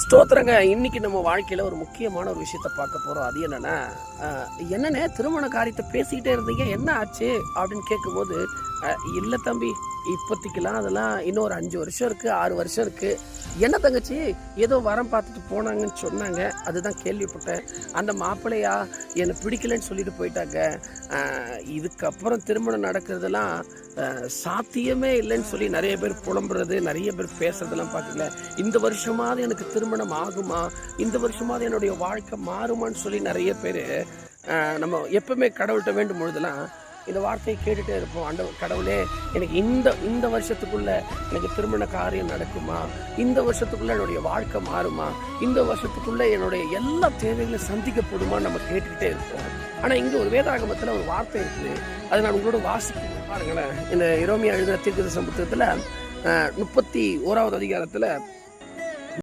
ஸ்தோத்திரங்க. இன்னைக்கு நம்ம வாழ்க்கையில் ஒரு முக்கியமான ஒரு விஷயத்த பார்க்க போகிறோம். அது என்னென்ன திருமண காரியத்தை பேசிக்கிட்டே இருந்தீங்க, என்ன ஆச்சு அப்படின்னு கேட்கும்போது, இல்லை தம்பி, இப்போதைக்கெல்லாம் அதெல்லாம் இன்னும் ஒரு 5 வருஷம் இருக்குது, 6 வருஷம் இருக்குது. என்ன தங்கச்சி, ஏதோ வரம் பார்த்துட்டு போனாங்கன்னு சொன்னாங்க, அதுதான் கேள்விப்பட்டேன். அந்த மாப்பிள்ளையா என்னை பிடிக்கலன்னு சொல்லிட்டு போயிட்டாங்க. இதுக்கப்புறம் திருமணம் நடக்கிறதுலாம் சாத்தியமே இல்லைன்னு சொல்லி நிறைய பேர் புலம்புறது, நிறைய பேர் பேசுறதெல்லாம் பார்க்கல. இந்த வருஷமாவது எனக்கு திருமணம் ஆகுமா, இந்த வருஷமாவது என்னுடைய வாழ்க்கை மாறுமான்னு சொல்லி நிறைய பேர் நம்ம எப்பவுமே கடவுள்கிட்ட வேண்டும் பொழுதெல்லாம் இந்த வார்த்தையை கேட்டுகிட்டே இருப்போம். கடவுளே, எனக்கு இந்த வருஷத்துக்குள்ள எனக்கு திருமண காரியம் நடக்குமா, இந்த வருஷத்துக்குள்ள என்னுடைய வாழ்க்கை மாறுமா, இந்த வருஷத்துக்குள்ள என்னுடைய எல்லா தேவைகளும் சந்திக்கப்படுமா நம்ம கேட்டுக்கிட்டே இருப்போம். ஆனால் இங்கே ஒரு வேதாகமத்தில் ஒரு வார்த்தை இருக்குது, அதை நான் உங்களோட வாசிக்கிறேன். பாருங்களேன், இந்த எரேமியா எழுதின தீர்க்கதரிசன புத்தகத்தில் 31வது அதிகாரத்தில்